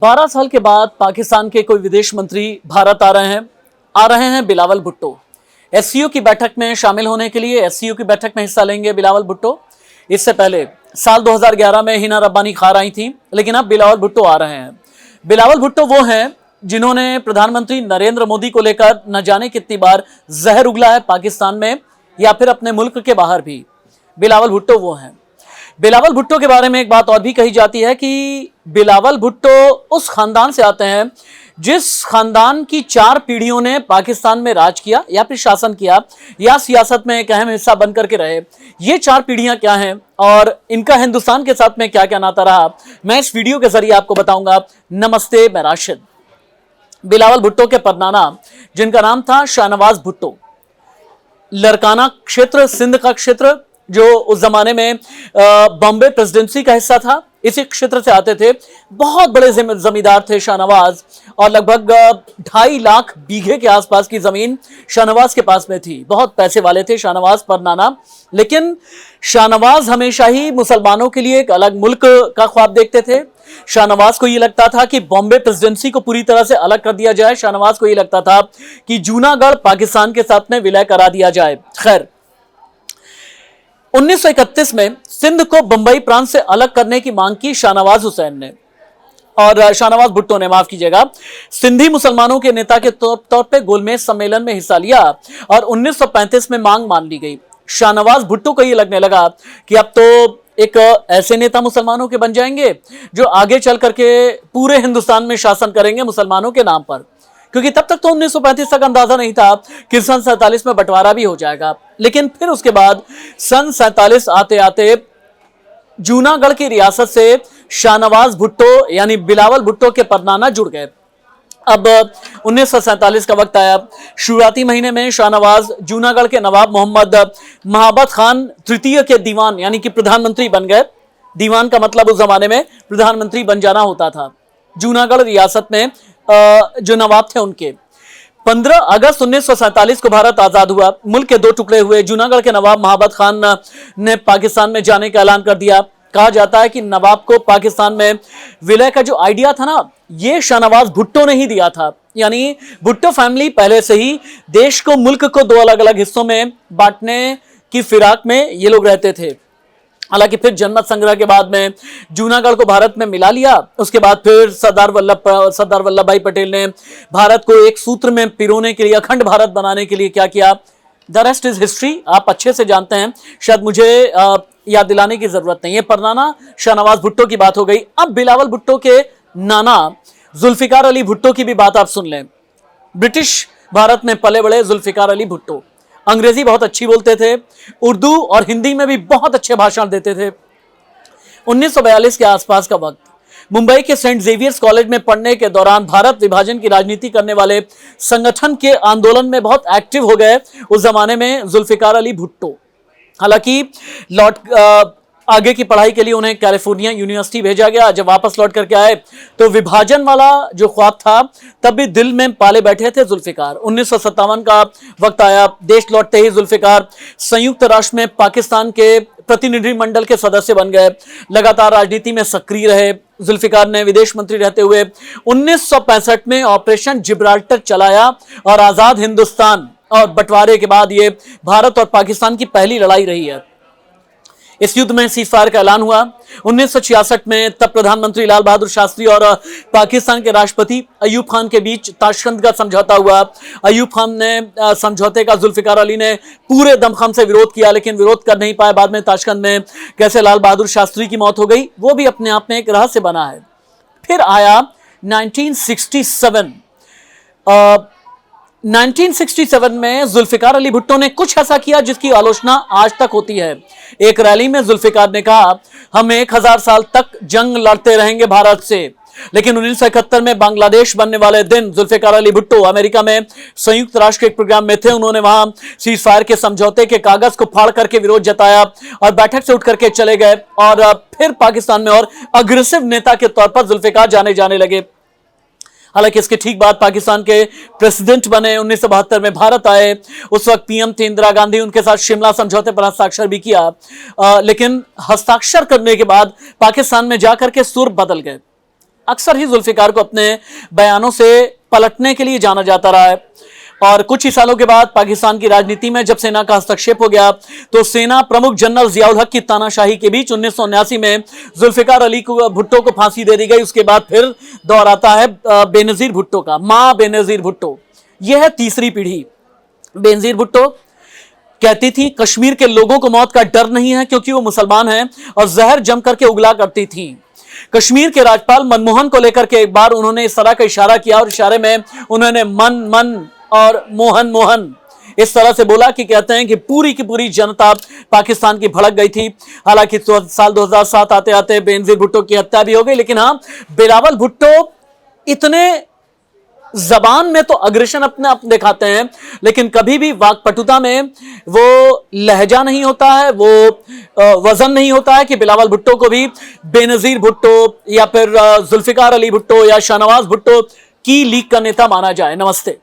12 साल के बाद पाकिस्तान के कोई विदेश मंत्री भारत आ रहे हैं बिलावल भुट्टो। एससीओ की बैठक में शामिल होने के लिए एससीओ की बैठक में हिस्सा लेंगे बिलावल भुट्टो। इससे पहले साल 2011 में हिना रब्बानी खार आई थी, लेकिन अब बिलावल भुट्टो आ रहे हैं। बिलावल भुट्टो वो हैं जिन्होंने प्रधानमंत्री नरेंद्र मोदी को लेकर न जाने कितनी बार जहर उगला है, पाकिस्तान में या फिर अपने मुल्क के बाहर भी। बिलावल भुट्टो वो हैं। बिलावल भुट्टो के बारे में एक बात और भी कही जाती है कि बिलावल भुट्टो उस खानदान से आते हैं जिस खानदान की 4 पीढ़ियों ने पाकिस्तान में राज किया या फिर शासन किया या सियासत में एक अहम हिस्सा बनकर के रहे। ये 4 पीढ़ियां क्या हैं और इनका हिंदुस्तान के साथ में क्या क्या नाता रहा, मैं इस वीडियो के जरिए आपको बताऊंगा। नमस्ते, मैं राशिद। बिलावल भुट्टो के परनाना, जिनका नाम था शाहनवाज भुट्टो, लरकाना क्षेत्र, सिंध का क्षेत्र, जो उस जमाने में बॉम्बे प्रेसिडेंसी का हिस्सा था, इसी क्षेत्र से आते थे। बहुत बड़े जमींदार थे शाहनवाज और लगभग 2.5 लाख बीघे के आसपास की जमीन शाहनवाज के पास में थी। बहुत पैसे वाले थे शाहनवाज परनाना। लेकिन शाहनवाज हमेशा ही मुसलमानों के लिए एक अलग मुल्क का ख्वाब देखते थे। शाहनवाज को यह लगता था कि बॉम्बे प्रेसिडेंसी को पूरी तरह से अलग कर दिया जाए। शाहनवाज को यह लगता था कि जूनागढ़ पाकिस्तान के साथ में विलय करा दिया जाए। खैर, 1931 में सिंध को बंबई प्रांत से अलग करने की मांग की शाहनवाज हुसैन ने, और शाहनवाज भुट्टो ने, माफ कीजिएगा, सिंधी मुसलमानों के नेता के तौर पे गोलमेज सम्मेलन में हिस्सा लिया और 1935 में मांग मान ली गई। शाहनवाज भुट्टो को यह लगने लगा कि अब तो एक ऐसे नेता मुसलमानों के बन जाएंगे जो आगे चल करके पूरे हिंदुस्तान में शासन करेंगे मुसलमानों के नाम पर, क्योंकि तब तक तो 1935 तक अंदाजा नहीं था कि सन 47 में बंटवारा भी हो जाएगा। लेकिन फिर उसके बाद सन 47 आते आते जूनागढ़ की रियासत से शाहनवाज भुट्टो यानी बिलावल भुट्टो के परनाना जुड़ गए। अब 1947 का वक्त आया। शुरुआती महीने में शाहनवाज जूनागढ़ के नवाब मोहम्मद महाबत खान तृतीय के दीवान यानी कि प्रधानमंत्री बन गए। दीवान का मतलब उस जमाने में प्रधानमंत्री बन जाना होता था। जूनागढ़ रियासत में जो नवाब थे उनके 15 अगस्त 1947 को भारत आजाद हुआ। मुल्क के 2 टुकड़े हुए। जूनागढ़ के नवाब महाबत खान ने पाकिस्तान में जाने का ऐलान कर दिया। कहा जाता है कि नवाब को पाकिस्तान में विलय का जो आइडिया था ना, ये शाहनवाज भुट्टो ने ही दिया था। यानी भुट्टो फैमिली पहले से ही देश को, मुल्क को 2 अलग अलग हिस्सों में बांटने की फिराक में ये लोग रहते थे। हालांकि फिर जनमत संग्रह के बाद में जूनागढ़ को भारत में मिला लिया। उसके बाद फिर सरदार वल्लभ भाई पटेल ने भारत को एक सूत्र में पिरोने के लिए, अखंड भारत बनाने के लिए क्या किया, द रेस्ट इज हिस्ट्री। आप अच्छे से जानते हैं, शायद मुझे याद दिलाने की जरूरत नहीं है। परनाना शाहनवाज भुट्टो की बात हो गई। अब बिलावल भुट्टो के नाना जुल्फिकार अली भुट्टो की भी बात आप सुन लें। ब्रिटिश भारत में पले बड़े जुल्फिकार अली भुट्टो अंग्रेजी बहुत अच्छी बोलते थे, उर्दू और हिंदी में भी बहुत अच्छे भाषण देते थे। 1942 के आसपास का वक्त, मुंबई के सेंट जेवियर्स कॉलेज में पढ़ने के दौरान भारत विभाजन की राजनीति करने वाले संगठन के आंदोलन में बहुत एक्टिव हो गए उस जमाने में जुल्फिकार अली भुट्टो। हालांकि आगे की पढ़ाई के लिए उन्हें कैलिफोर्निया यूनिवर्सिटी भेजा गया। जब वापस लौट करके आए तो विभाजन वाला जो ख्वाब था तब भी दिल में पाले बैठे थे जुल्फिकार। 1957 का वक्त आया। देश लौटते ही जुल्फिकार संयुक्त राष्ट्र में पाकिस्तान के प्रतिनिधिमंडल के सदस्य बन गए। लगातार राजनीति में सक्रिय रहे। जुल्फिकार ने विदेश मंत्री रहते हुए 1965 में ऑपरेशन जिब्राल्टर चलाया और आजाद हिंदुस्तान और बंटवारे के बाद ये भारत और पाकिस्तान की पहली लड़ाई रही है। इस युद्ध में सीजफायर का ऐलान हुआ 1966 में। तब प्रधानमंत्री लाल बहादुर शास्त्री और पाकिस्तान के राष्ट्रपति अयूब खान के बीच ताशकंद का समझौता हुआ। अयूब खान ने समझौते का जुल्फिकार अली ने पूरे दमखम से विरोध किया, लेकिन विरोध कर नहीं पाए। बाद में ताशकंद में कैसे लाल बहादुर शास्त्री की मौत हो गई, वो भी अपने आप में एक रहस्य बना है। फिर आया 1967 में जुल्फिकार अली भुट्टो ने कुछ ऐसा किया जिसकी आलोचना आज तक होती है। एक रैली में जुल्फिकार ने कहा, हम 1000 साल तक जंग लड़ते रहेंगे भारत से। लेकिन 1971 में बांग्लादेश बनने वाले दिन जुल्फिकार अली भुट्टो अमेरिका में संयुक्त राष्ट्र के एक प्रोग्राम में थे। उन्होंने वहां सीजफायर के समझौते के कागज को फाड़ करके विरोध जताया और बैठक से उठ करके चले गए। और फिर पाकिस्तान में और अग्रेसिव नेता के तौर पर जुल्फिकार जाने लगे। हालांकि इसके ठीक बाद पाकिस्तान के प्रेसिडेंट बने। 1972 में भारत आए। उस वक्त पीएम थे इंदिरा गांधी। उनके साथ शिमला समझौते पर हस्ताक्षर भी किया। लेकिन हस्ताक्षर करने के बाद पाकिस्तान में जाकर के सुर बदल गए। अक्सर ही जुल्फिकार को अपने बयानों से पलटने के लिए जाना जाता रहा है। और कुछ ही सालों के बाद पाकिस्तान की राजनीति में जब सेना का हस्तक्षेप हो गया तो सेना प्रमुख जनरल जियाउल हक की तानाशाही के बीच 1979 में जुल्फिकार अली भुट्टो को फांसी दे दी गई। उसके बाद फिर दौर आता है बेनजीर भुट्टो का। मां बेनजीर भुट्टो, यह है तीसरी पीढ़ी। बेनजीर भुट्टो कहती थी कश्मीर के लोगों को मौत का डर नहीं है क्योंकि वो मुसलमान हैं, और जहर जम करके उगला करती थी। कश्मीर के राज्यपाल मनमोहन को लेकर के एक बार उन्होंने इस तरह का इशारा किया और इशारे में उन्होंने मन मन और मोहन मोहन इस तरह से बोला कि कहते हैं कि पूरी की पूरी जनता पाकिस्तान की भड़क गई थी। हालांकि साल 2007 आते आते बेनजीर भुट्टो की हत्या भी हो गई, लेकिन हाँ, बिलावल भुट्टो इतने जबान में तो अग्रेशन अपने आप दिखाते हैं, लेकिन कभी भी वाकपटुता में वो लहजा नहीं होता है, वो वजन नहीं होता है कि बिलावल भुट्टो को भी बेनजीर भुट्टो या फिर जुल्फिकार अली भुट्टो या शाहनवाज भुट्टो की लीग का नेता माना जाए। नमस्ते।